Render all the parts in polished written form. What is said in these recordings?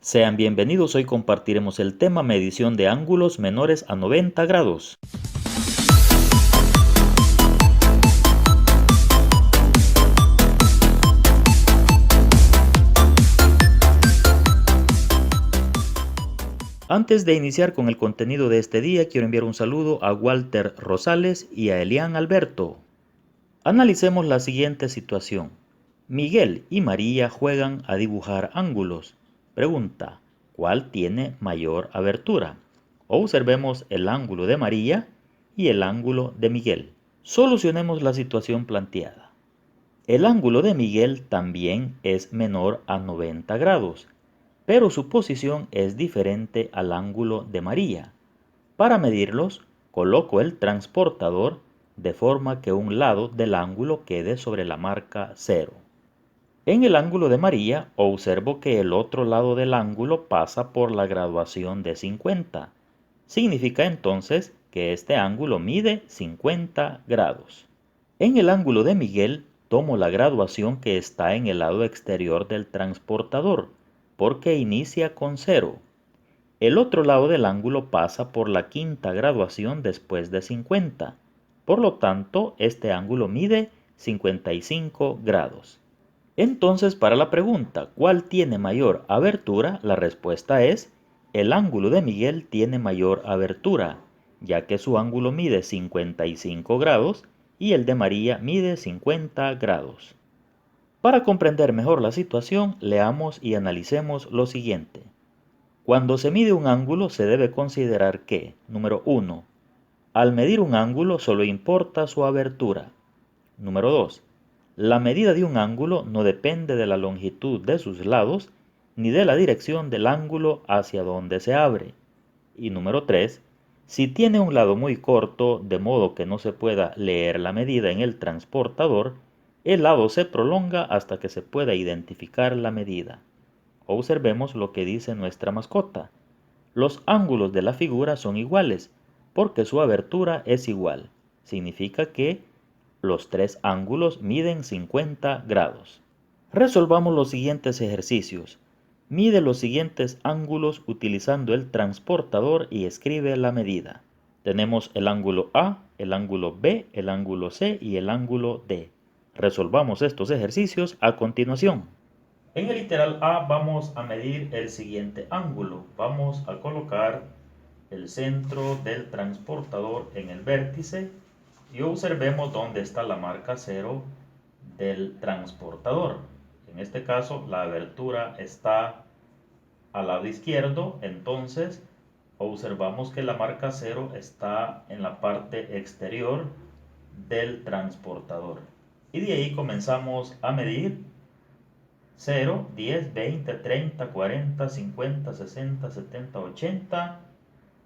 Sean bienvenidos, hoy compartiremos el tema medición de ángulos menores a 90 grados. Antes de iniciar con el contenido de este día, quiero enviar un saludo a Walter Rosales y a Elian Alberto. Analicemos la siguiente situación. Miguel y María juegan a dibujar ángulos. Pregunta, ¿cuál tiene mayor abertura? Observemos el ángulo de María y el ángulo de Miguel. Solucionemos la situación planteada. El ángulo de Miguel también es menor a 90 grados, pero su posición es diferente al ángulo de María. Para medirlos, coloco el transportador de forma que un lado del ángulo quede sobre la marca 0. En el ángulo de María observo que el otro lado del ángulo pasa por la graduación de 50. Significa entonces que este ángulo mide 50 grados. En el ángulo de Miguel tomo la graduación que está en el lado exterior del transportador, porque inicia con 0. El otro lado del ángulo pasa por la quinta graduación después de 50. Por lo tanto, este ángulo mide 55 grados. Entonces, para la pregunta, ¿cuál tiene mayor abertura? La respuesta es, el ángulo de Miguel tiene mayor abertura, ya que su ángulo mide 55 grados y el de María mide 50 grados. Para comprender mejor la situación, leamos y analicemos lo siguiente. Cuando se mide un ángulo se debe considerar que, número 1, al medir un ángulo solo importa su abertura. Número 2, la medida de un ángulo no depende de la longitud de sus lados ni de la dirección del ángulo hacia donde se abre. Y número 3, si tiene un lado muy corto de modo que no se pueda leer la medida en el transportador, el lado se prolonga hasta que se pueda identificar la medida. Observemos lo que dice nuestra mascota. Los ángulos de la figura son iguales, porque su abertura es igual. Significa que los tres ángulos miden 50 grados. Resolvamos los siguientes ejercicios. Mide los siguientes ángulos utilizando el transportador y escribe la medida. Tenemos el ángulo A, el ángulo B, el ángulo C y el ángulo D. Resolvamos estos ejercicios a continuación. En el literal A vamos a medir el siguiente ángulo. Vamos a colocar el centro del transportador en el vértice y observemos dónde está la marca 0 del transportador. En este caso la abertura está al lado izquierdo, entonces observamos que la marca 0 está en la parte exterior del transportador. Y de ahí comenzamos a medir 0, 10, 20, 30, 40, 50, 60, 70, 80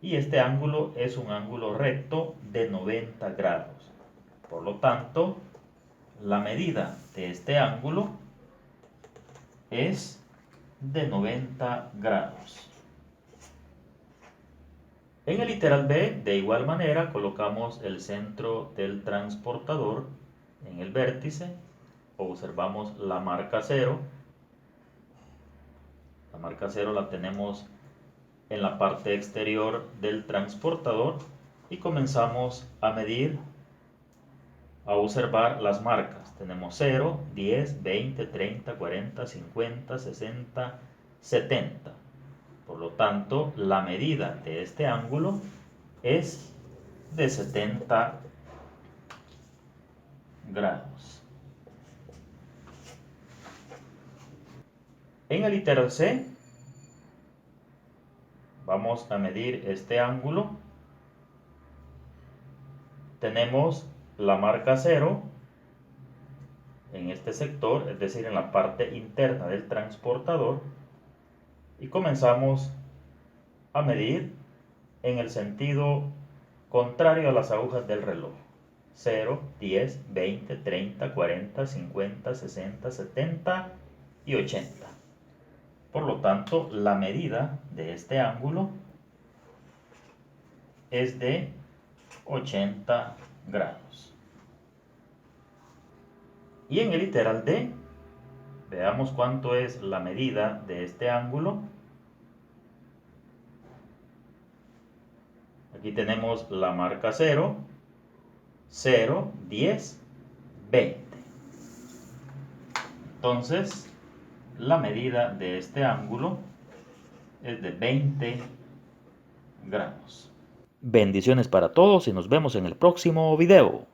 y este ángulo es un ángulo recto de 90 grados. Por lo tanto, la medida de este ángulo es de 90 grados. En el literal B, de igual manera, colocamos el centro del transportador en el vértice, observamos la marca 0. La marca 0 la tenemos en la parte exterior del transportador y comenzamos a medir, a observar las marcas. Tenemos 0, 10, 20, 30, 40, 50, 60, 70. Por lo tanto, la medida de este ángulo es de 70 grados. En el literal C vamos a medir este ángulo. Tenemos la marca 0 en este sector, es decir, en la parte interna del transportador, y comenzamos a medir en el sentido contrario a las agujas del reloj. 0, 10, 20, 30, 40, 50, 60, 70 y 80. Por lo tanto, la medida de este ángulo es de 80 grados. Y en el literal D, veamos cuánto es la medida de este ángulo. Aquí tenemos la marca 0, 0, 10, 20. Entonces, la medida de este ángulo es de 20 gramos. Bendiciones para todos y nos vemos en el próximo video.